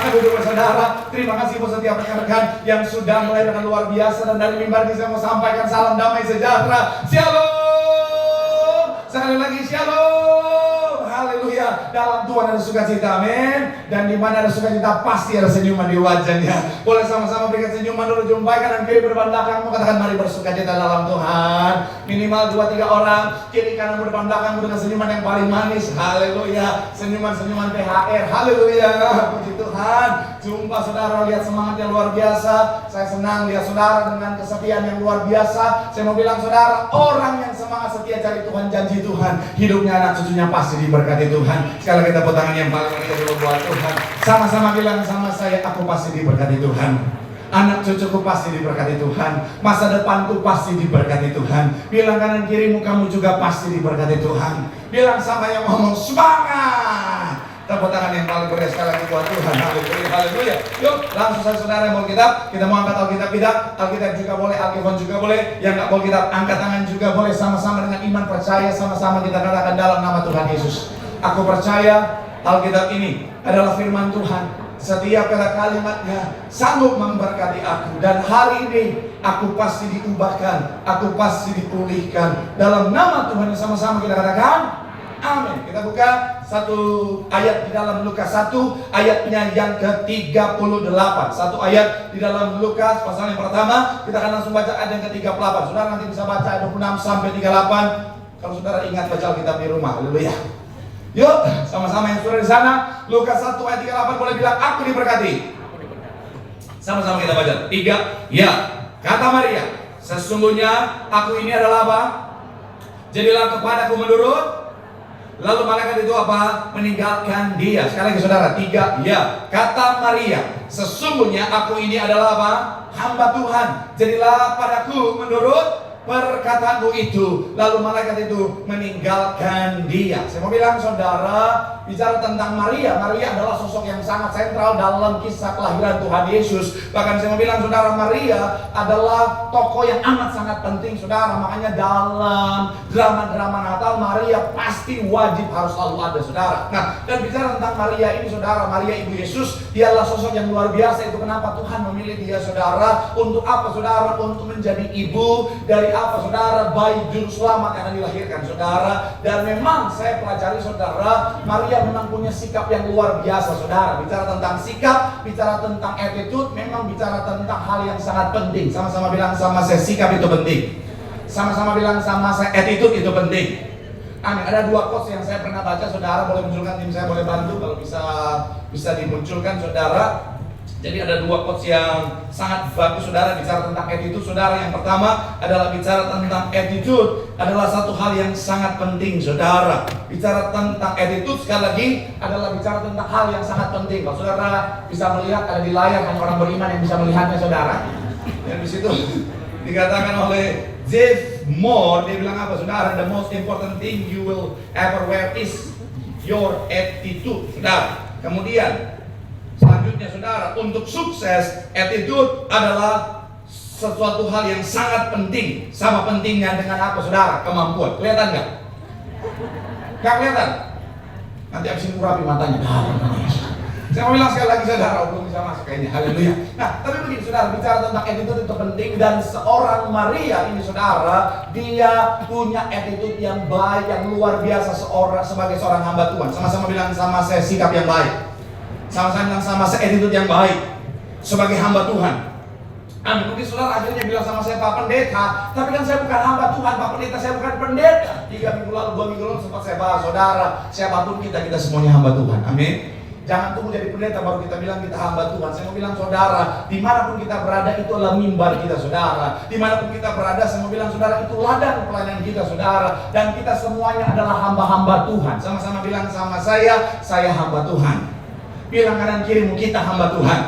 Silakan duduk saudara. Terima kasih buat setiap rekan-rekan yang sudah mulai dengan luar biasa. Dan dari mimbar ini saya mau sampaikan salam damai sejahtera. Shalom. Sekali lagi shalom. Haleluya. Dalam Tuhan ada sukacita, amin. Dan di mana ada sukacita pasti ada senyuman di wajahnya. Boleh sama-sama berikan senyuman dulu, jumpaikan dan kiri depan belakangmu, katakan mari bersukacita dalam Tuhan. Minimal 2-3 orang, kiri kananmu depan belakangmu dengan senyuman yang paling manis. Haleluya. Senyuman-senyuman THR. Haleluya. Puji Tuhan. Jumpa saudara, lihat semangat yang luar biasa. Saya senang lihat saudara dengan kesetiaan yang luar biasa. Saya mau bilang saudara, orang yang semangat setia cari Tuhan, janji Tuhan, hidupnya anak cucunya pasti diberkati Tuhan. Sekali lagi tepuk tangan yang paling meriah dulu buat Tuhan. Sama-sama bilang sama saya, aku pasti diberkati Tuhan. Anak cucuku pasti diberkati Tuhan. Masa depanku pasti diberkati Tuhan. Bilang kanan kirimu, kamu juga pasti diberkati Tuhan. Bilang sama yang ngomong, semangat. Tepuk tangan yang paling meriah sekali lagi buat Tuhan. Haleluya, haleluya. Yuk, langsung saudara yang bawa kitab. Kita mau angkat Alkitab tidak? Alkitab juga boleh, Alkitab juga boleh. Yang nggak bawa kitab, angkat tangan juga boleh. Sama-sama dengan iman percaya, sama-sama kita katakan dalam nama Tuhan Yesus. Aku percaya Alkitab ini adalah firman Tuhan. Setiap kata kalimatnya sanggup memberkati aku. Dan hari ini aku pasti diubahkan, aku pasti dipulihkan. Dalam nama Tuhan, sama-sama kita katakan amin. Kita buka satu ayat di dalam Lukas 1, ayatnya yang ke-38. Satu ayat di dalam Lukas pasal yang pertama. Kita akan langsung baca ayat yang ke-38. Saudara nanti bisa baca ayat 26 sampai 38 kalau saudara ingat baca Alkitab di rumah. Haleluya. Yuk, sama-sama yang sudah di sana. Lukas 1 ayat 38 boleh bilang aku diberkati. Sama-sama kita baca. 3. Ya, kata Maria, sesungguhnya aku ini adalah apa? Jadilah kepadaku menurut. Lalu malaikat itu apa? Meninggalkan dia. Sekali lagi saudara, 3. Ya, kata Maria, sesungguhnya aku ini adalah apa? Hamba Tuhan. Jadilah padaku menurut perkataanmu itu. Lalu malaikat itu meninggalkan dia. Saya mau bilang saudara, bicara tentang Maria. Maria adalah sosok yang sangat sentral dalam kisah kelahiran Tuhan Yesus. Bahkan saya mau bilang saudara, Maria adalah tokoh yang amat sangat penting saudara. Makanya dalam drama-drama Natal, Maria pasti wajib harus selalu ada saudara. Nah, dan bicara tentang Maria ini saudara, Maria ibu Yesus, dia adalah sosok yang luar biasa. Itu kenapa Tuhan memilih dia saudara. Untuk apa saudara? Untuk menjadi ibu dari apa saudara? Bayi juru selamat yang akan dilahirkan saudara. Dan memang saya pelajari saudara, Maria memang punya sikap yang luar biasa saudara. Bicara tentang sikap, bicara tentang attitude, memang bicara tentang hal yang sangat penting. Sama-sama bilang sama saya, sikap itu penting. Sama-sama bilang sama saya, attitude itu penting. Amin. Ada 2 quotes yang saya pernah baca saudara, boleh munculkan, tim saya boleh bantu kalau bisa dimunculkan saudara. Jadi ada 2 quotes yang sangat bagus saudara bicara tentang attitude saudara. Yang pertama adalah bicara tentang attitude adalah satu hal yang sangat penting saudara. Bicara tentang attitude sekali lagi adalah bicara tentang hal yang sangat penting. Kalau saudara bisa melihat ada di layar, hanya orang beriman yang bisa melihatnya saudara. Dan di situ dikatakan oleh Jeff Moore, dia bilang apa saudara? The most important thing you will ever wear is your attitude saudara. Kemudian selanjutnya saudara, untuk sukses, attitude adalah sesuatu hal yang sangat penting. Sama pentingnya dengan apa saudara? Kemampuan. Kelihatan nggak? Nggak kelihatan? Nanti abis ini urapi matanya. Saya mau bilang sekali lagi saudara, belum bisa masuk kayaknya. Haleluya. Nah, tapi begini saudara, bicara tentang attitude itu penting. Dan seorang Maria ini saudara, dia punya attitude yang baik, yang luar biasa sebagai seorang hamba Tuhan. Sama-sama bilang sama saya, sikap yang baik. Sama-sama bilang sama saya, attitude yang baik sebagai hamba Tuhan. Amin. Mungkin saudara akhirnya bilang sama saya, Pak Pendeta, tapi kan saya bukan hamba Tuhan, Pak Pendeta, saya bukan pendeta. 3 minggu lalu, 2 minggu lalu sempat saya bahas saudara, siapapun kita semuanya hamba Tuhan. Amin. Jangan tunggu jadi pendeta baru kita bilang kita hamba Tuhan. Saya mau bilang saudara, dimanapun kita berada itu adalah mimbar kita saudara. Dimanapun kita berada, saya mau bilang saudara, itu ladang pelayanan kita saudara. Dan kita semuanya adalah hamba-hamba Tuhan. Sama-sama bilang sama saya hamba Tuhan. Bilang kanan kirimu, kita hamba Tuhan.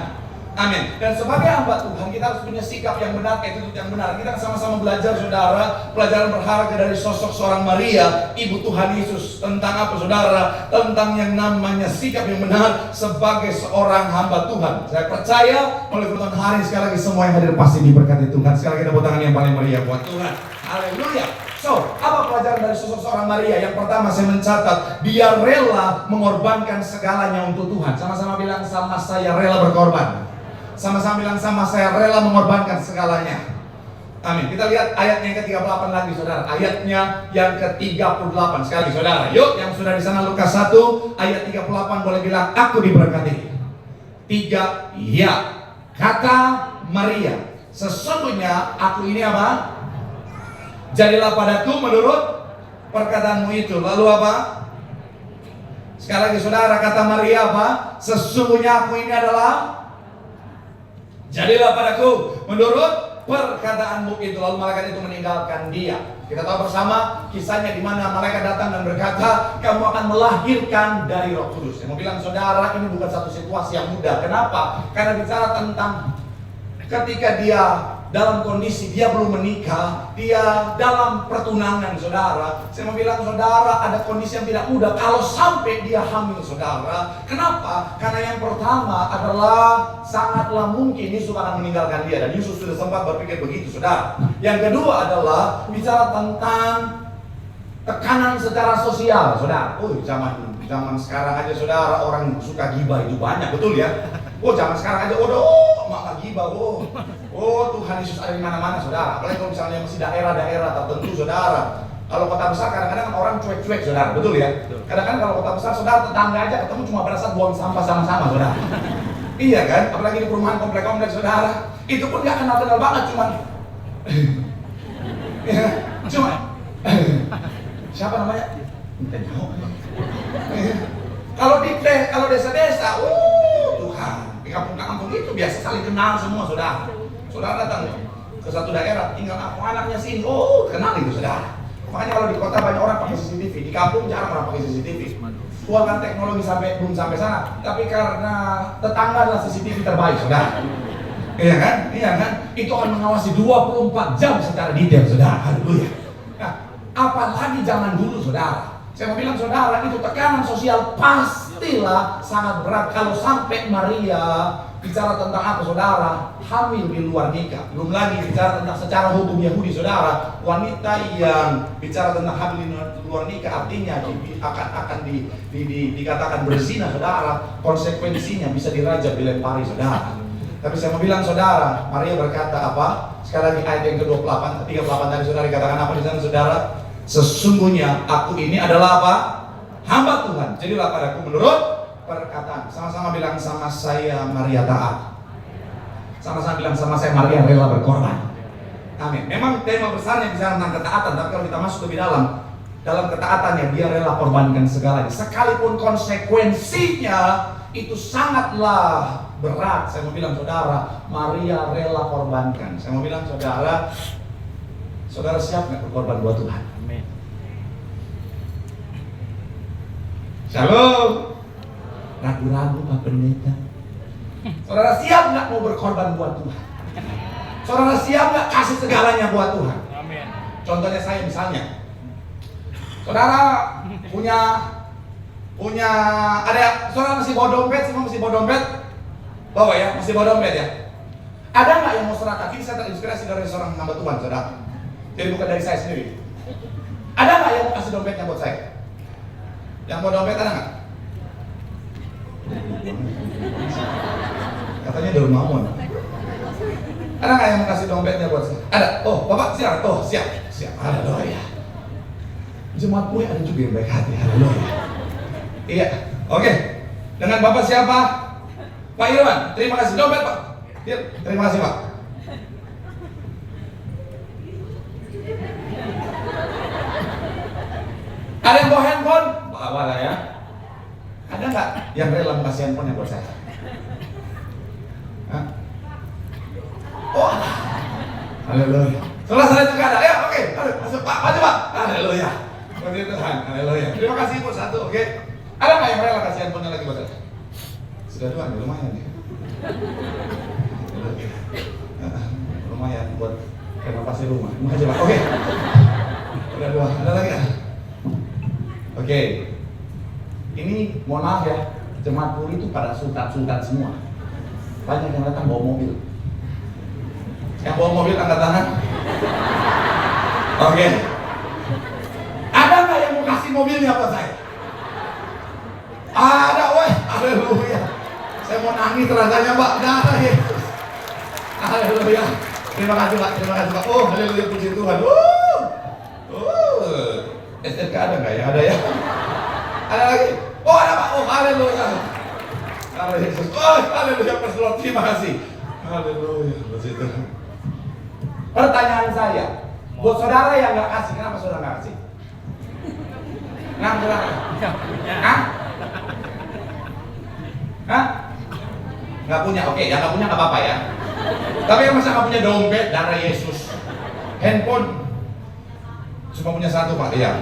Amin. Dan sebagai hamba Tuhan, kita harus punya sikap yang benar, attitude yang benar. Kita sama-sama belajar saudara, pelajaran berharga dari sosok seorang Maria, ibu Tuhan Yesus. Tentang apa saudara? Tentang yang namanya sikap yang benar sebagai seorang hamba Tuhan. Saya percaya oleh firman hari sekali lagi semua yang hadir pasti diberkati Tuhan. Sekali lagi tepuk tangan yang paling meriah buat Tuhan. Haleluya. So, apa pelajaran dari sosok seorang Maria? Yang pertama saya mencatat, dia rela mengorbankan segalanya untuk Tuhan. Sama-sama bilang, sama saya rela berkorban. Sama-sama bilang, sama saya rela mengorbankan segalanya. Amin. Kita lihat ayatnya yang ke-38 lagi, saudara. Ayatnya yang ke-38 sekali, saudara. Yuk, yang sudah di sana Lukas 1 ayat 38 boleh bilang, aku diberkati. 3, ya. Kata Maria, sesungguhnya aku ini apa? Jadilah padaku menurut perkataanmu itu. Lalu apa? Sekali lagi saudara, kata Maria apa? Sesungguhnya aku ini adalah, jadilah padaku menurut perkataanmu itu. Lalu malaikat itu meninggalkan dia. Kita tahu bersama kisahnya di mana malaikat datang dan berkata, kamu akan melahirkan dari Roh Kudus. Saya mau bilang saudara, ini bukan satu situasi yang mudah. Kenapa? Karena bicara tentang ketika dia dalam kondisi dia belum menikah, dia dalam pertunangan, saudara. Saya mau bilang saudara, ada kondisi yang tidak mudah kalau sampai dia hamil, saudara. Kenapa? Karena yang pertama adalah sangatlah mungkin Yesus akan meninggalkan dia, dan Yesus sudah sempat berpikir begitu, saudara. Yang kedua adalah bicara tentang tekanan secara sosial, saudara. Oh, zaman sekarang aja, saudara, orang suka gibah itu banyak, betul ya? Oh, zaman sekarang aja, mak gibah, Tuhan Yesus ada di mana-mana, saudara. Apalagi kalau misalnya masih daerah-daerah tertentu, saudara. Kalau kota besar kadang-kadang kan orang cuek-cuek, saudara, betul ya? Kadang-kadang kalau kota besar, saudara, tetangga aja ketemu cuma pada saat buang sampah sama-sama, saudara. Iya kan? Apalagi di perumahan komplek-komplek, saudara. Itu pun gak kenal-kenal banget, cuman siapa namanya? Kalau desa-desa, Tuhan, di kampung-kampung itu biasa saling kenal semua, saudara. Saudara datang ke satu daerah, tinggal aku anaknya sini, kenal itu, saudara. Makanya kalau di kota banyak orang pakai CCTV, di kampung jarang orang pakai CCTV. Bukan teknologi belum sampai sana, tapi karena tetangga adalah CCTV terbaik, saudara. Iya kan? Iya kan? Itu akan mengawasi 24 jam secara detail, saudara. Haleluya. Nah, apalagi zaman dulu, saudara. Saya mau bilang saudara, itu tekanan sosial pastilah sangat berat kalau sampai Maria bicara tentang apa, saudara? Hamil di luar nikah. Belum lagi bicara tentang secara hukum Yahudi, saudara. Wanita yang bicara tentang hamil di luar nikah artinya akan dikatakan berzina, saudara. Konsekuensinya bisa dirajam, dilempari, saudara. Tapi saya mau bilang saudara, Maria berkata apa? Sekali lagi ayat yang ke-28, 38 tadi saudara dikatakan apa di sana, saudara? Sesungguhnya aku ini adalah apa? Hamba Tuhan. Jadilah padaku menurut perkataan. Sama-sama bilang, sama saya Maria taat. Sama-sama bilang, sama saya Maria rela berkorban. Amin. Memang tema besarnya bicara tentang ketaatan, tapi kalau kita masuk lebih dalam ketaatannya dia rela korbankan segalanya. Sekalipun konsekuensinya itu sangatlah berat. Saya mau bilang saudara, Maria rela korbankan. Saya mau bilang saudara, saudara siap nggak berkorban buat Tuhan? Amin. Shalom. Ragu-ragu Pak Pendeta. Saudara siap nggak mau berkorban buat Tuhan? Saudara siap nggak kasih segalanya buat Tuhan? Amin. Contohnya saya misalnya, saudara punya ada, saudara masih bawa dompet, semua masih bawa dompet, bawa ya, masih bawa dompet ya. Ada nggak yang mau serahkan? Ini saya terinspirasi dari seorang hamba Tuhan, saudara. Jadi bukan dari saya sendiri. Ada nggak yang mau kasih dompetnya buat saya? Yang bawa dompet ada nggak? Katanya Daun Mamon. Ada nggak yang mau kasih dompetnya buat saya? Ada. Oh, Bapak siap. Oh, siap. Haleluya. Jemaat gue ada juga yang baik hati. Haleluya. Iya. Oke. Dengan Bapak siapa? Pak Irwan. Terima kasih dompet, Pak. Ya, terima kasih, Pak. Ada yang bawa handphone? Bawa lah ya. Ada nggak yang rela kasih handphonenya buat saya? Hah? Oh, haleluya. Selesai juga ada. Ya, oke. Masuk Pak, maju Pak. Haleluya. Puji Tuhan. Haleluya. Terima kasih buat satu, oke. Ada nggak yang rela kasih handphonenya lagi buat saya? Sudah dua, lumayan ya. Lumayan buat renovasi rumah. Terima kasih Pak. Oke. Udah dua. Ada lagi nggak? Oke. Ini mohon maaf ya, jemaat puri itu pada sultan-sultan semua. Banyak yang datang bawa mobil. Yang bawa mobil angkat tangan. Oke. kasih mobilnya apa saya? Ada, weh, haleluya. Saya mau nangis rasanya, Pak. Darah Yesus. Haleluya. Terima kasih, Pak. Terima kasih, Pak. Oh, haleluya, puji Tuhan. SNK ada nggak ya? Ada ya? Ada lagi? Oh, ada, Pak. Oh, haleluya. Haleluya Yesus. Oh, haleluya, Pak. Terima kasih. Haleluya, puji Tuhan. Pertanyaan saya, buat saudara yang nggak kasih, kenapa saudara nggak kasih? Kenapa saudara? Hah? Hah? Nggak punya, oke, yang nggak punya nggak apa-apa ya. Tapi yang masa nggak punya dompet, darah Yesus, handphone, cuma punya satu, Pak, ya.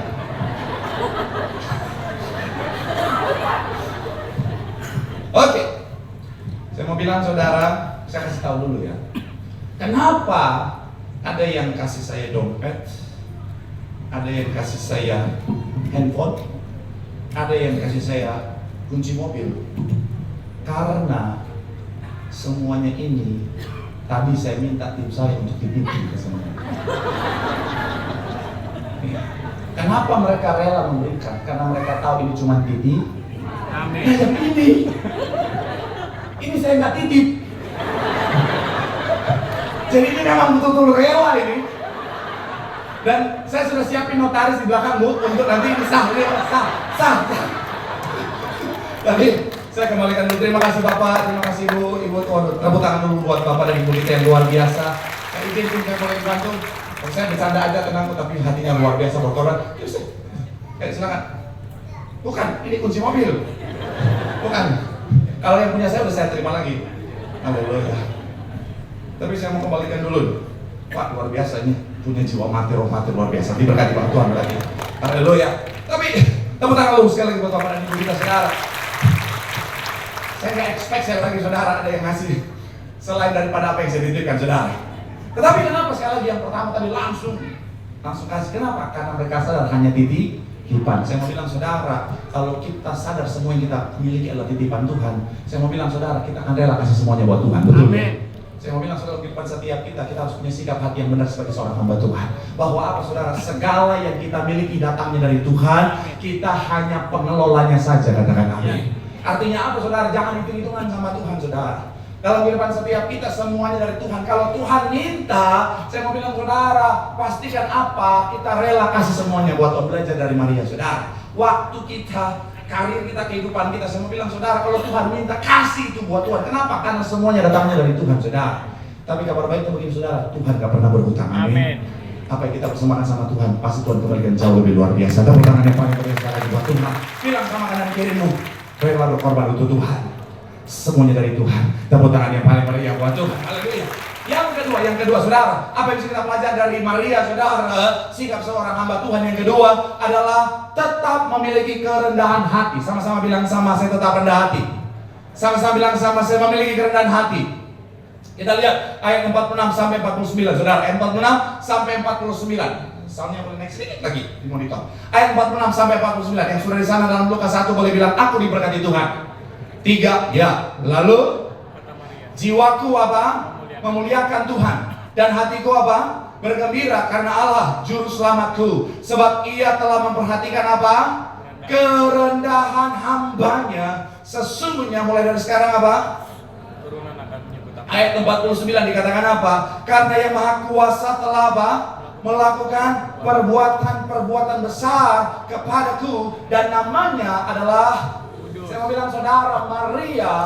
Oke, saya mau bilang saudara, saya kasih tahu dulu ya. Kenapa ada yang kasih saya dompet, ada yang kasih saya handphone, ada yang kasih saya kunci mobil? Karena semuanya ini tadi saya minta tim saya untuk dititip ke semuanya. Kenapa mereka rela memberikan? Karena mereka tahu ini cuma titip. Amin. Nah, yang ini saya nggak titip. Jadi ini memang betul-betul rela ini. Dan saya sudah siapin notaris di belakang, Bu, untuk nanti ini sah. Tapi saya kembalikan dulu. Terima kasih Bapak, terima kasih Ibu. Tepuk tangan dulu buat Bapak dan Ibu kita yang luar biasa. Saya izin saya boleh bantu. Saya bercanda aja, tenang, tapi hatinya luar biasa berkorban. Silakan. Bukan, ini kunci mobil. Bukan. Kalau yang punya saya udah saya terima lagi. Haleluya. Tapi saya mau kembalikan dulu. Pak, luar biasa ini, punya jiwa mati, roh mati luar biasa. Diberkati Pak Tuhan lagi. Haleluya. Tapi tepuk tangan dulu sekali lagi buat Bapak dan Ibu kita saudara. Saya nggak expect saya lagi saudara ada yang ngasih selain daripada apa yang saya titipkan saudara. Tetapi kenapa sekali lagi yang pertama tadi langsung kasih? Kenapa? Karena mereka sadar hanya titipan. Saya mau bilang saudara, kalau kita sadar semua yang kita miliki adalah titipan Tuhan, saya mau bilang saudara, kita akan rela kasih semuanya buat Tuhan. Betul ya? Saya mau bilang saudara, di depan setiap kita harus punya sikap hati yang benar sebagai seorang hamba Tuhan. Bahwa apa saudara, segala yang kita miliki datangnya dari Tuhan, kita hanya pengelolanya saja, katakan amin. Artinya apa saudara? Jangan hitung-hitungan sama Tuhan saudara. Dalam kehidupan setiap kita semuanya dari Tuhan. Kalau Tuhan minta, saya mau bilang saudara, pastikan apa? Kita rela kasih semuanya buat belajar dari Maria saudara. Waktu kita, karir kita, kehidupan kita, saya mau bilang saudara, kalau Tuhan minta, kasih itu buat Tuhan. Kenapa? Karena semuanya datangnya dari Tuhan saudara. Tapi kabar baiknya begini saudara, Tuhan gak pernah berhutang. Amin. Apa yang kita persembahkan sama Tuhan, pasti Tuhan kembalikan jauh lebih luar biasa. Tepuk tangan yang paling besar buat Tuhan. Bilang sama kanan kirimu, rela berkorban untuk Tuhan. Semuanya dari Tuhan. Tepuk tangan yang paling meriah buat Tuhan. Haleluya. Yang kedua saudara, apa yang bisa kita pelajari dari Maria saudara? Sikap seorang hamba Tuhan yang kedua adalah tetap memiliki kerendahan hati. Sama-sama bilang sama, saya tetap rendah hati. Sama-sama bilang sama, saya memiliki kerendahan hati. Kita lihat ayat 46 sampai 49 saudara. Ayat 46 sampai 49. Soundnya boleh naik sedikit lagi di monitor. Ayat 46 sampai 49. Yang sudah di sana dalam Lukas 1 boleh bilang, aku diberkati Tuhan. 3, ya. Lalu jiwaku apa? Memuliakan Tuhan. Dan hatiku apa? Bergembira karena Allah juru selamatku. Sebab ia telah memperhatikan apa? Kerendahan hambanya. Sesungguhnya mulai dari sekarang apa? Ayat 49 dikatakan apa? Karena yang maha kuasa telah apa? Melakukan perbuatan besar kepadaku. Dan namanya adalah, saya mau bilang saudara, Maria,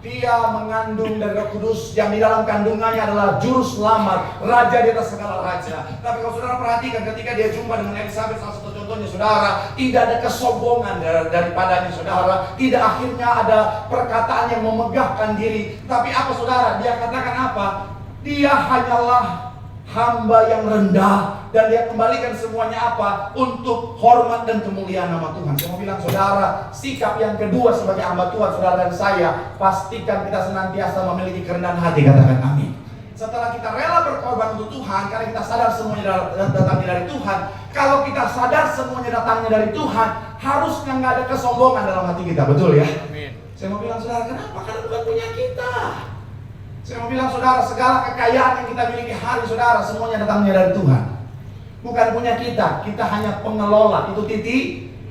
dia mengandung dari Roh Kudus yang di dalam kandungannya adalah juru selamat, raja di atas segala raja. Tapi kalau saudara perhatikan ketika dia jumpa dengan Elizabeth, salah satu contohnya saudara, tidak ada kesombongan daripadanya saudara. Tidak akhirnya ada perkataan yang memegahkan diri. Tapi apa saudara? Dia katakan apa? Dia hanyalah hamba yang rendah, dan dia kembalikan semuanya apa? Untuk hormat dan kemuliaan nama Tuhan. Saya mau bilang saudara, sikap yang kedua sebagai hamba Tuhan saudara dan saya, pastikan kita senantiasa memiliki kerendahan hati, katakan amin. Setelah kita rela berkorban untuk Tuhan, karena kita sadar semuanya datangnya dari Tuhan. Kalau kita sadar semuanya datangnya dari Tuhan, harusnya nggak ada kesombongan dalam hati kita, betul ya? Amin. Saya mau bilang saudara, kenapa? Karena bukan punya kita. Saya mau bilang saudara, segala kekayaan yang kita miliki hari saudara, semuanya datangnya dari Tuhan. Bukan punya kita, kita hanya pengelola. Itu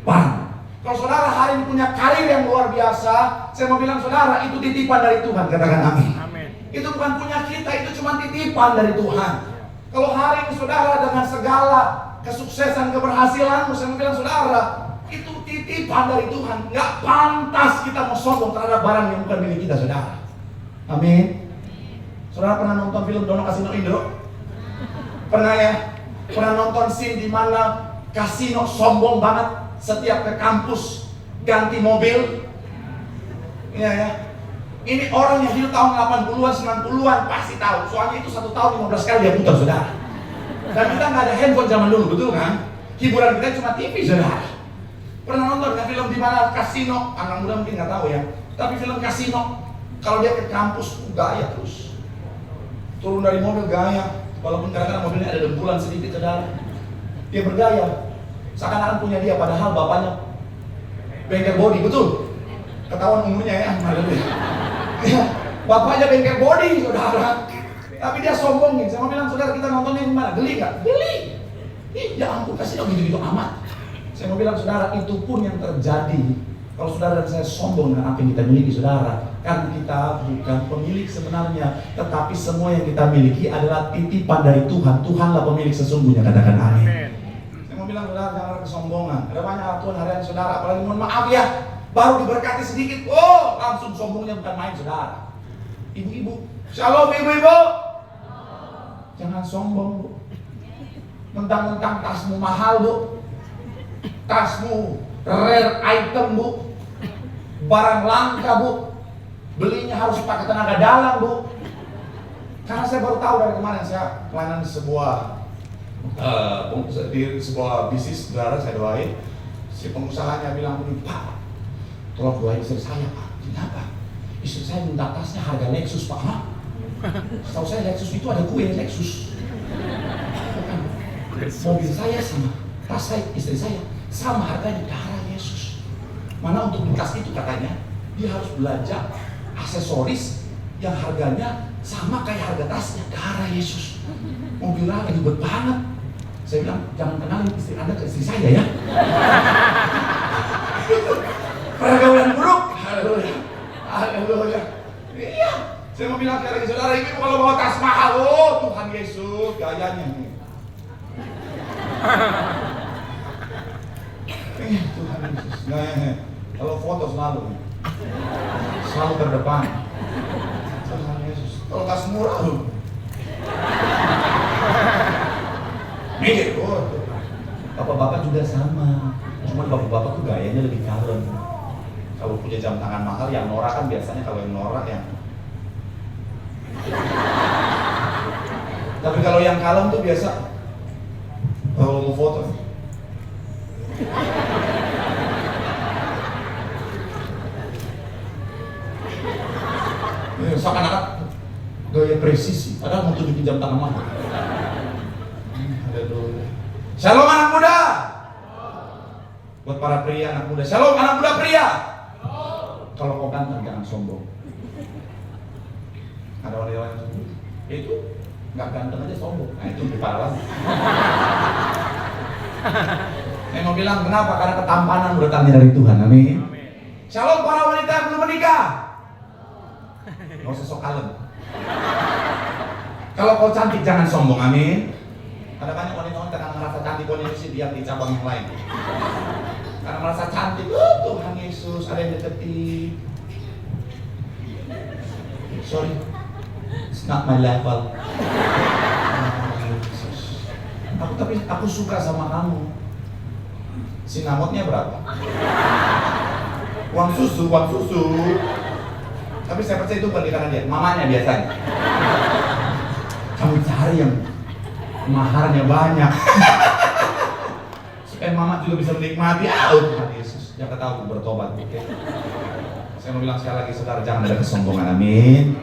titipan. Kalau saudara hari ini punya karir yang luar biasa, saya mau bilang saudara, itu titipan dari Tuhan. Katakan amin. Itu bukan punya kita, itu cuma titipan dari Tuhan. Kalau hari ini saudara dengan segala kesuksesan, keberhasilanmu, saya mau bilang saudara, itu titipan dari Tuhan. Nggak pantas kita mau sombong terhadap barang yang bukan milik kita, saudara. Amin. Saudara pernah nonton film Dono Kasino Indro? Pernah ya? Pernah nonton scene di mana kasino sombong banget, setiap ke kampus ganti mobil? Iya ya. Ini orang yang hidup tahun 80-an, 90-an pasti tahu. Soalnya itu 1 tahun 15 kali dia putar, saudara. Dan kita nggak ada handphone zaman dulu, betul kan? Hiburan kita cuma TV, saudara. Pernah nonton kan film di mana kasino? Anak muda mungkin nggak tahu ya. Tapi film kasino, kalau dia ke kampus gaya terus. Turun dari mobil gaya, walaupun kadang-kadang mobilnya ada dempulan sedikit, saudara. Dia bergaya, seakan-akan punya dia, padahal bapaknya bengkel body, betul? Ketahuan umurnya ya, bapaknya bengkel body, saudara. Tapi dia sombongin. Saya mau bilang, saudara, kita nontonnya di mana? Geli nggak? Geli. Ya ampun, kasih dong gitu-gitu amat. Saya mau bilang, saudara, itu pun yang terjadi kalau saudara dan saya sombong dengan apa yang kita miliki, saudara. Karena kita bukan pemilik sebenarnya, tetapi semua yang kita miliki adalah titipan dari Tuhan. Tuhanlah pemilik sesungguhnya, katakan amin. Saya mau bilang, saudara, jangan ada kesombongan. Ada banyak Tuhan harian saudara, apalagi mohon maaf ya, baru diberkati sedikit, oh langsung sombongnya bukan main, saudara. Ibu-ibu, shalom ibu-ibu. Jangan sombong, Bu. Mentang-mentang tasmu mahal, Bu. Tasmu rare item, Bu. Barang langka, Bu. Belinya harus pakai tenaga dalam, Bu. Karena saya baru tahu dari kemarin, saya pelayanan di sebuah bisnis, saudara, saya doain. Si pengusahanya bilang begini, Pak, tolong doain istri saya, Pak. Kenapa? Istri saya minta tasnya harga Lexus, Pak. Hah? Setahu saya Lexus itu ada kue Lexus. Mobil saya sama tas saya, istri saya sama harganya, darah Yesus. Mana untuk di tas itu katanya dia harus belanja aksesoris yang harganya sama kayak harga tasnya, darah Yesus. Mobilnya ribet banget. Saya bilang, jangan kenalin istri Anda ke istri saya ya. Pergaulan buruk. Haleluya. Haleluya. Iya. Saya mau bilang sekali lagi, saudara, ibu kalau bawa tas mahal, oh Tuhan Yesus, gayanya nih. Tuhan Yesus, gayanya. Kalau foto selalu terdepan. Tuhan Yesus. Kalau tas murah loh. Mikir, oh bapak-bapak juga sama. Cuma bapak-bapak tuh gayanya lebih kalem. Kalau punya jam tangan mahal, yang norak kan biasanya kalau yang norak yang. Tapi kalau yang kalem tuh biasa kalau mau foto. Seakan-akan gaya presisi, padahal mau tunjukin jam tangan mahal. Shalom anak muda. Buat para pria anak muda, shalom anak muda pria. Kalau kau ganteng jangan sombong. Ada wanita yang sombong, itu nggak ganteng aja sombong. Nah itu lebih parah lagi. Saya mau bilang kenapa? Karena ketampanan datangnya dari Tuhan. Amin. Shalom para wanita yang belum menikah. Nggak usah sok kalem. Kalau kau cantik jangan sombong. Amin. Ada banyak wanita-wanita yang merasa cantik kondisi diam di cabang yang lain. Karena merasa cantik, Tuhan Yesus ada yang deketin. Sorry, it's not my level. Aku suka sama kamu. Sinamotnya berapa? Uang susu. Tapi saya percaya itu bukan karena dia, mamanya biasanya. Kamu cari yang maharnya banyak. Supaya mama juga bisa menikmati. Tuhan Yesus, jangan tahu bertobat. Okay? Saya mau bilang sekali lagi, saudara, jangan ada kesombongan. Amin.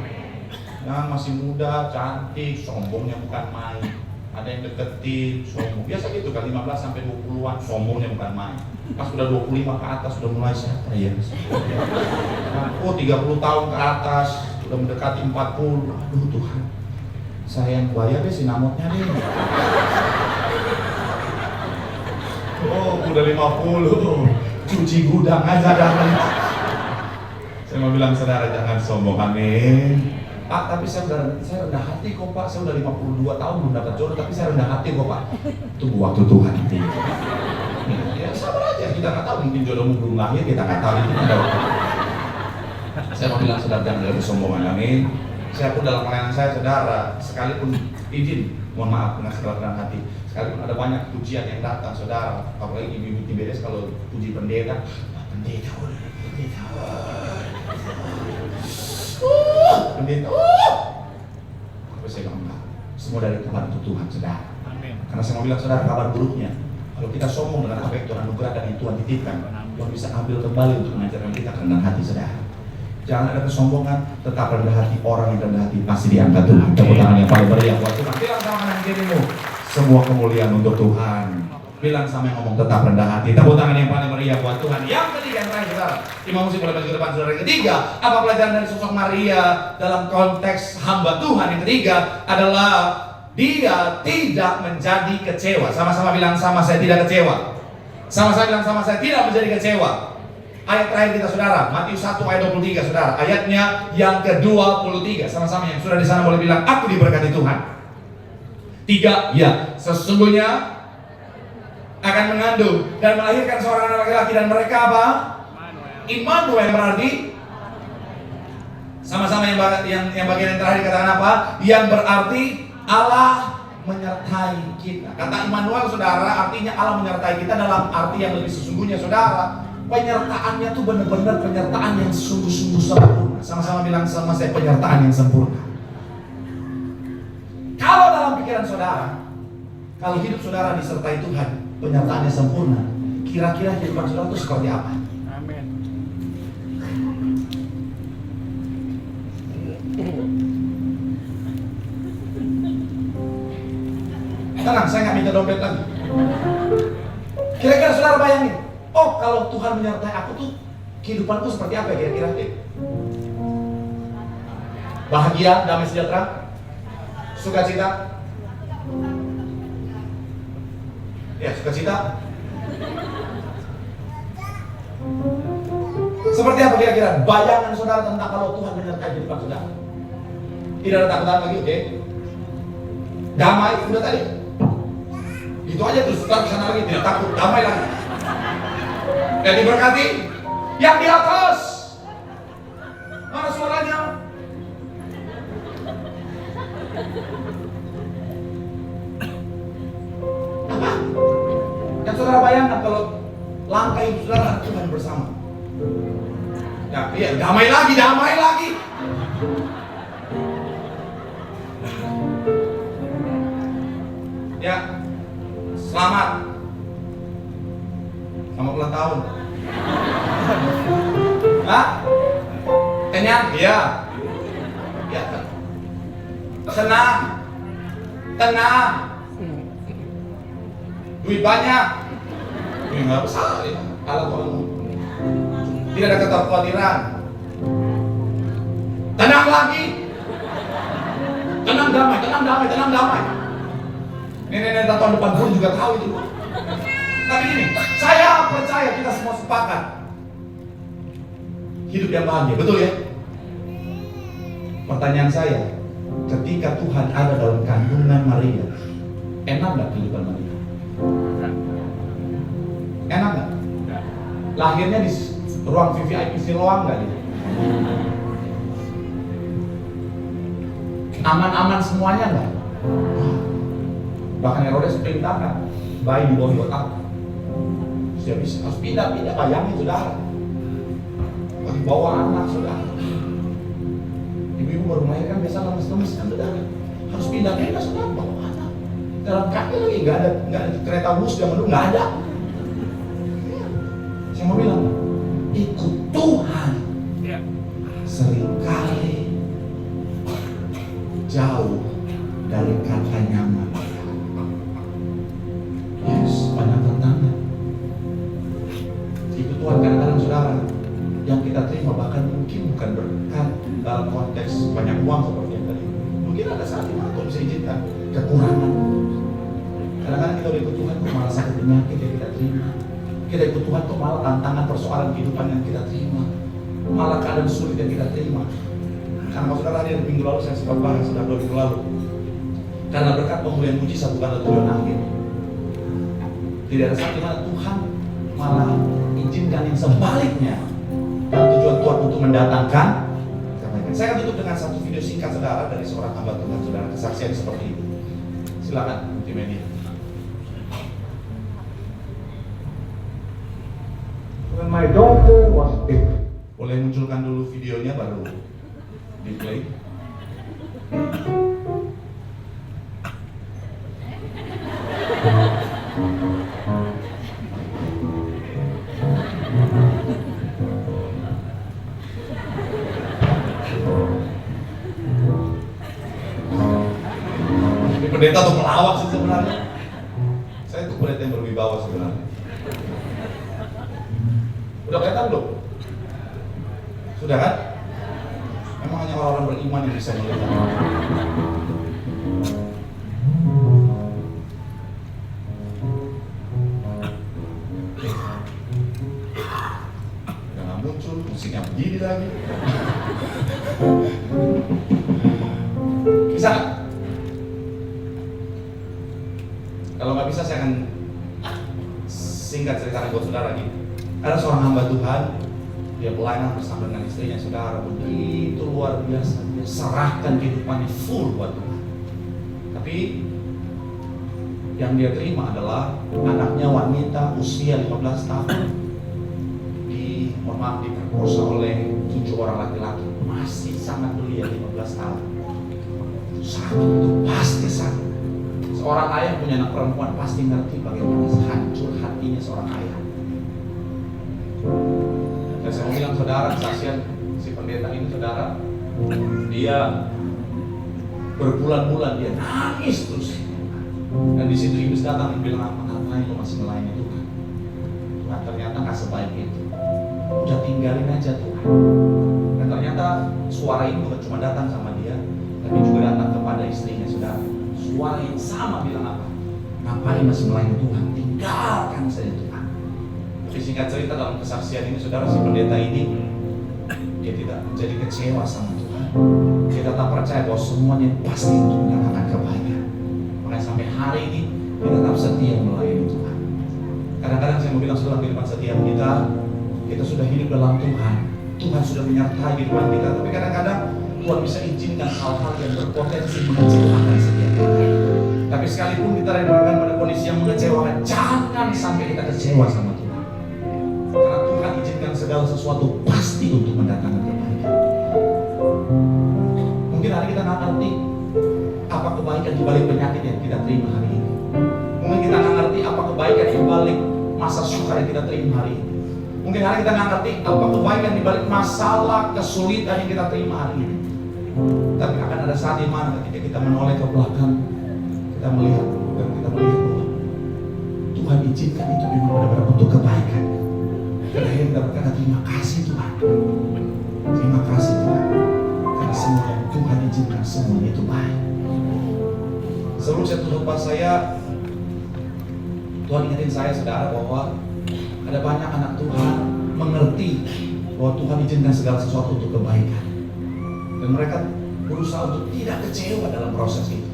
Jangan masih muda, cantik, sombongnya bukan main. Ada yang deketin, sombong. Biasa gitu kan, 15 sampai 20-an, sombongnya bukan main. Pas sudah 25 ke atas, sudah mulai siapa ya? Oh 30 tahun ke atas, sudah mendekati 40. Aduh Tuhan, saya yang bayar deh sinamotnya deh. Oh, udah 50. Cuci gudang aja dah. Saya mau bilang saudara jangan sombong, amin. Pak, tapi saya rendah hati kok Pak, saya udah 52 tahun belum dapat jodoh, tapi saya rendah hati kok Pak. Tunggu waktu Tuhan nanti. Ya sabar aja, kita nggak tahu, mungkin jodohmu belum lahir, kita nggak tahu itu ada waktu. Saya mau bilang saudara jangan ada kesombongan, amin. Saya pun dalam pelayanan saya saudara, sekalipun izin, mohon maaf dengan segala rendah hati, sekalipun ada banyak pujian yang datang saudara, apalagi ibu-ibu TBS kalau puji pendeta, pendeta. Pendeta, tapi saya bilang enggak, semua dari Tuhan untuk Tuhan, saudara. Amin. Karena saya mau bilang saudara, kabar buruknya, kalau kita sombong dengan apa yang Tuhan anugerahkan yang Tuhan titipkan, Tuhan bisa ambil kembali untuk mengajarkan kita kerendahan hati, saudara. Jangan ada kesombongan, tetap rendah hati. Orang yang rendah hati pasti diangkat Tuhan. Tepuk tangan yang paling meriah buat Tuhan. Bilang sama kanan kirimu, semua kemuliaan untuk Tuhan. Bilang sama yang ngomong tetap rendah hati. Tepuk tangan yang paling meriah buat Tuhan. Yang ketiga yang terakhir, saudara. Imam Muslim boleh maju ke depan, saudara. Yang ketiga, apa pelajaran dari sosok Maria dalam konteks hamba Tuhan? Yang ketiga adalah dia tidak menjadi kecewa. Sama-sama bilang sama saya tidak kecewa. Sama-sama bilang sama saya tidak menjadi kecewa. Ayat terakhir kita saudara, Matius 1 ayat 23 saudara. Ayatnya yang ke-23. Sama-sama yang sudah di sana boleh bilang aku diberkati Tuhan. 3, ya, sesungguhnya akan mengandung dan melahirkan seorang anak laki-laki dan mereka apa? Immanuel berarti sama-sama yang bagian yang terakhir katakan apa? Yang berarti Allah menyertai kita. Kata Immanuel saudara artinya Allah menyertai kita dalam arti yang lebih sesungguhnya saudara. Penyertaannya tuh benar-benar penyertaan yang sungguh-sungguh sempurna. Sama-sama bilang sama saya penyertaan yang sempurna. Kalau dalam pikiran saudara, kalau hidup saudara disertai Tuhan, penyertaannya sempurna, kira-kira kehidupan saudara itu seperti apa? Amin. Tenang, saya nggak minta dompet lagi. Kira-kira saudara bayangin, oh kalau Tuhan menyertai aku tuh kehidupanku seperti apa ya kira-kira? Bahagia, damai sejahtera, sukacita. Ya, sukacita. Seperti apa kira-kira bayangan saudara tentang kalau Tuhan menyertai kehidupan saudara? Tidak ada takutan lagi, oke? Damai, udah tadi. Itu aja terus ke sana lagi, tidak takut, damai lagi. Dan diberkati yang di atas. Mana suaranya? Apa? Yang saudara bayangkan kalau langkah hidup saudara Tuhan bersama. Ya, iya, damai lagi, damai lagi. Ya, selamat. Selamat ulang tahun. Hah? Kenyang? Iya. Ya. Senang. Tenang. Duit banyak. Duit nggak besar ya. Kalau Tuhan. Tidak ada kekhawatiran. Tenang lagi. Tenang damai, tenang damai, tenang damai. Nenek-nenek tahun depan pun juga tahu itu. Tapi ini, saya percaya kita semua sepakat hidup yang bahagia, betul ya? Pertanyaan saya, ketika Tuhan ada dalam kandungan Maria, enak nggak kehidupan Maria? Enak nggak? Lahirnya di ruang VVIP Siloam nggak dia? Aman-aman semuanya nggak? Bahkan Herodes perintahkan bayi di bawah 2 tahun. Dia bisa harus pindah-pindah, bayangin saudara. Lagi bawa anak saudara. Ibu-ibu baru melahirkan biasa lemes-lemes kan saudara. Harus pindah-pindah saudara bawa anak. Dalam kaki lagi nggak ada kereta bus yang menunggu, nggak ada. Saya mau bilang ikut Tuhan. Seringkali jauh dari kata nyaman. Yes, banyak tantangan. Itu Tuhan kadang-kadang saudara yang kita terima bahkan mungkin bukan berkat dalam konteks banyak uang seperti yang tadi. Mungkin ada saat dimana Tuhan bisa izinkan kekurangan. Kadang-kadang kita udah ikut Tuhan kok malah sakit penyakit yang kita terima. Kita ikut Tuhan kok malah tantangan persoalan kehidupan yang kita terima, malah keadaan sulit yang kita terima. Karena saudara hadir minggu lalu saya sempat bahas, sudah 2 minggu lalu. Karena berkat pemulihan mujizat bukan tujuan akhir. Tidak ada saat dimana Tuhan malah izinkan yang sebaliknya. Dan tujuan Tuhan untuk mendatangkan kebaikan. Saya akan tutup dengan satu video singkat saudara dari seorang hamba Tuhan, saudara, kesaksian seperti itu. Silakan multimedia. When my daughter was 8, Boleh munculkan dulu videonya baru di play. Ini pendeta atau pelawak sih sebenarnya? Saya tuh pendeta yang berwibawa sebenarnya. Udah kelihatan belum? Sudah kan? Memang hanya orang-orang beriman yang bisa melihat. Jangan muncul, musiknya begini lagi. Bisa nggak? Kalau nggak bisa saya akan singkat ceritakan buat saudara lagi. Ada seorang hamba Tuhan, dia pelayanan bersama dengan istrinya, saudara, begitu luar biasa. Dia serahkan kehidupannya full buat Tuhan. Tapi yang dia terima adalah anaknya wanita usia 15 tahun diperkosa oleh 7 orang laki-laki. Masih sangat belia, 15 tahun. Sakit itu pasti sakit. Seorang ayah punya anak perempuan pasti ngerti bagaimana hancur hatinya seorang ayah. Dan saya mau bilang saudara, kesaksian si pendeta ini saudara, dia berbulan-bulan dia nangis terus. Dan di situ iblis datang dan bilang, ngapain lo masih melayani Tuhan? Tuhan ternyata nggak sebaik itu. Udah tinggalin aja Tuhan. Dan ternyata suara itu bukan cuma datang sama dia, tapi juga datang kepada istrinya saudara. Suara yang sama bilang apa? Ngapain masih melayani Tuhan? Tinggalkan saja Tuhan. Tapi singkat cerita dalam kesaksian ini saudara, si pendeta ini dia tidak menjadi kecewa sama Tuhan. Dia tetap percaya bahwa semuanya pasti untuk mendatangkan kebaikan. Makanya sampai hari ini dia tetap setia melayani Tuhan. Kadang-kadang saya mau bilang saudara, kehidupan setiap kita sudah hidup dalam Tuhan. Tuhan sudah menyertai kehidupan kita. Tapi kadang-kadang Tuhan bisa izinkan hal-hal yang berpotensi mengecewakan setiap kita. Tapi sekalipun kita berada pada kondisi yang mengecewakan, jangan sampai kita kecewa sama Tuhan. Karena Tuhan izinkan segala sesuatu pasti untuk mendatangkan kebaikan. Mungkin hari kita nggak ngerti apa kebaikan di balik penyakit yang kita terima hari ini. Mungkin kita nggak ngerti apa kebaikan di balik masa sukar yang kita terima hari ini. Mungkin hari kita nggak ngerti apa kebaikan di balik masalah kesulitan yang kita terima hari ini. Tapi akan ada saat di mana ketika kita menoleh ke belakang, kita melihat bahwa Tuhan izinkan itu memang benar-benar untuk kebaikan. Dan akhirnya kita berkata, terima kasih Tuhan. Terima kasih Tuhan. Karena semua yang Tuhan izinkan semuanya itu baik. Sebelum saya tutup saya, Tuhan ingatin saya saudara bahwa ada banyak anak Tuhan mengerti bahwa Tuhan izinkan segala sesuatu untuk kebaikan. Dan mereka berusaha untuk tidak kecewa dalam proses itu.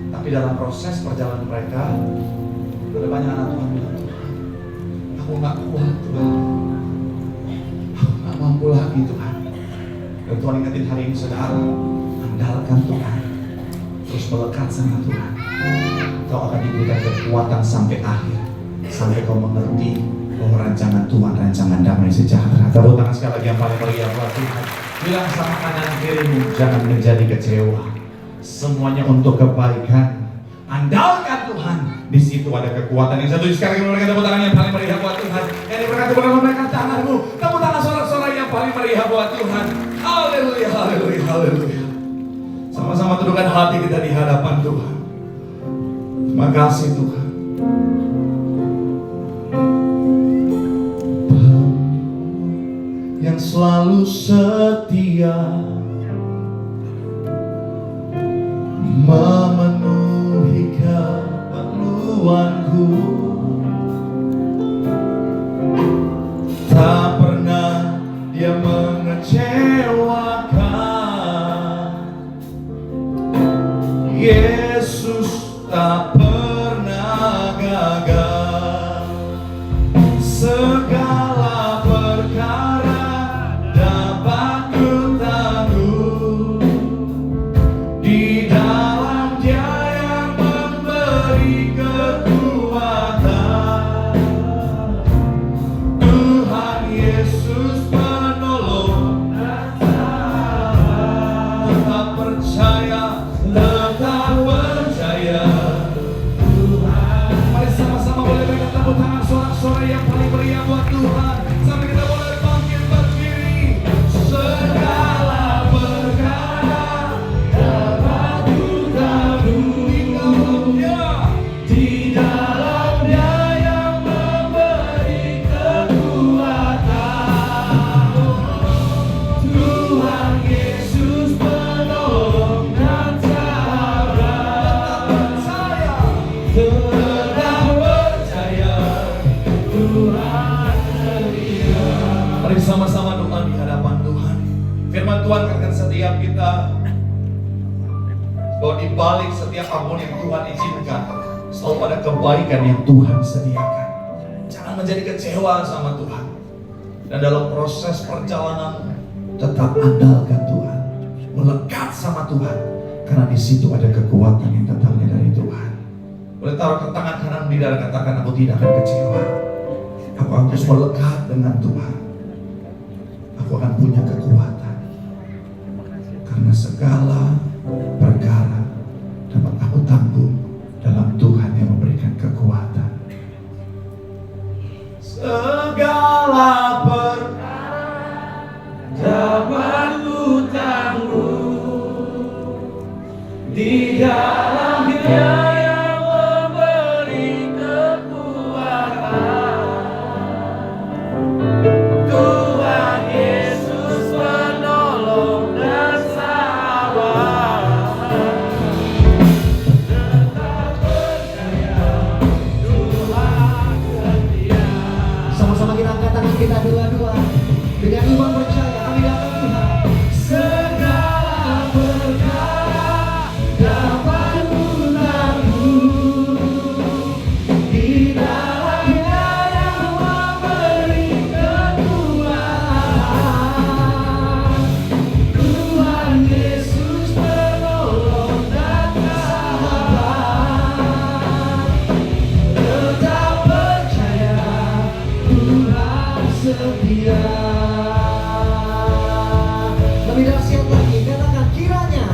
Tapi dalam proses perjalanan mereka, ada banyak anak Tuhan bilang, aku gak kuat Tuhan, aku gak mampu lagi Tuhan. Dan Tuhan ingatin hari ini saudara, andalkan Tuhan, terus melekat sama Tuhan. Kau akan diberikan kekuatan sampai akhir, sampai kau mengerti bahwa rancangan Tuhan, rancangan damai sejahtera. Tepuk tangan sekali lagi yang paling meriah buat Tuhan. Bilang sama kanan kirimu, jangan menjadi kecewa. Semuanya untuk kebaikan. Andalkan Tuhan. Di situ ada kekuatan. Yang satu sekali memberikan tepuk tangan yang paling meriah buat Tuhan. Yang diberikan kepada mereka tanganmu. Tepuk tangan sorak-sorak yang paling meriah buat Tuhan. Haleluya, haleluya, haleluya. Sama-sama tundukkan hati kita di hadapan Tuhan. Terima kasih Tuhan. Yang selalu setia memenuhi keperluan Tuanku, tak pernah Dia mengecewakan. Yesus tak pernah gagal. Segala perkara dapat kutanggung di dalam Dia yang memberi kekuatan. Tuhan Yesus penolong dan sahabat. Tetap percaya, tetap percaya. Tuhan. Mari sama-sama boleh berikan tepuk tangan sorak-sorai yang paling meriah buat Tuhan. Sampai kita boleh bangkit berdiri. Segala perkara dapat kutanggung di dalam Dia yang memberi kekuatan. Tuhan Yesus penolong dan sahabat. Tetap percaya, Tuhan setia. Mari sama-sama doa di hadapan Tuhan. Firman Tuhan katakan setiap kita bahwa di balik setiap apapun yang Tuhan izinkan, selalu ada kebaikan yang Tuhan sediakan. Jangan menjadi kecewa sama Tuhan. Dan dalam proses perjalanan tetap andalkan Tuhan, melekat sama Tuhan, karena di situ ada kekuatan yang datangnya dari Tuhan. Boleh taruh ke tangan kanan di dada, katakan aku tidak akan kecewa. Aku harus melekat dengan Tuhan. Aku akan punya kekuatan, karena segala perkara dapat aku tanggung dalam Tuhan yang memberikan kekuatan. Segala perkara dapat ku tanggung di dalam Dia yang memberi kekuatan. Tuhan Yesus penolong dan sahabat. Tetap percaya, Tuhan setia. Sama-sama kita angkat tangan kita dua-dua dengan iman percaya kami datang Tuhan. Segala perkara dapat ku tanggung di dalam Dia yang memberi kekuatan. Tuhan Yesus penolong dan sahabat. Tetap percaya, Tuhan setia. Lebih dahsyat lagi katakan kiranya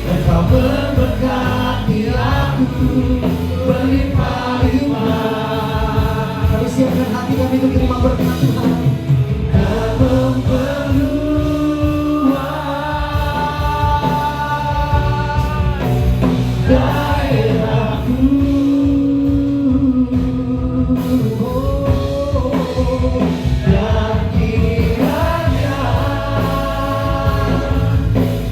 Engkau memberkati aku berlimpah-limpah. kami siapkan hati kami untuk terima berkat Tuhan. Dan memperluas daerahku. Dan kiranya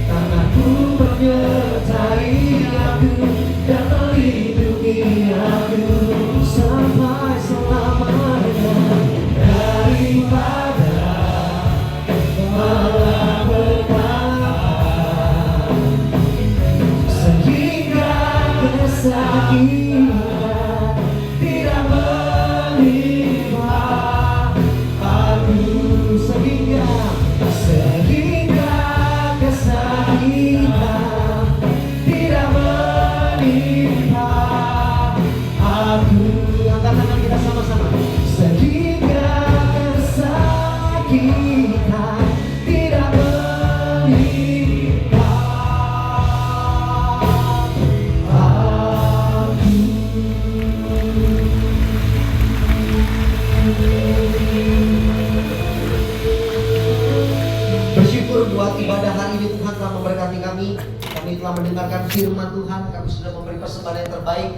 tanganku menyertai aku dan melindungi aku Sampai selamanya daripada malapetaka, sehingga kesakitan tidak menimpa aku, sehingga kesakitan tidak menimpa aku. angkat tangan kita sama-sama. Sehingga kesakitan tidak menimpa aku. Bersyukur buat ibadah hari ini Tuhan telah memberkati kami. Kami telah mendengarkan firman Tuhan. Kami sudah memberi persembahan yang terbaik.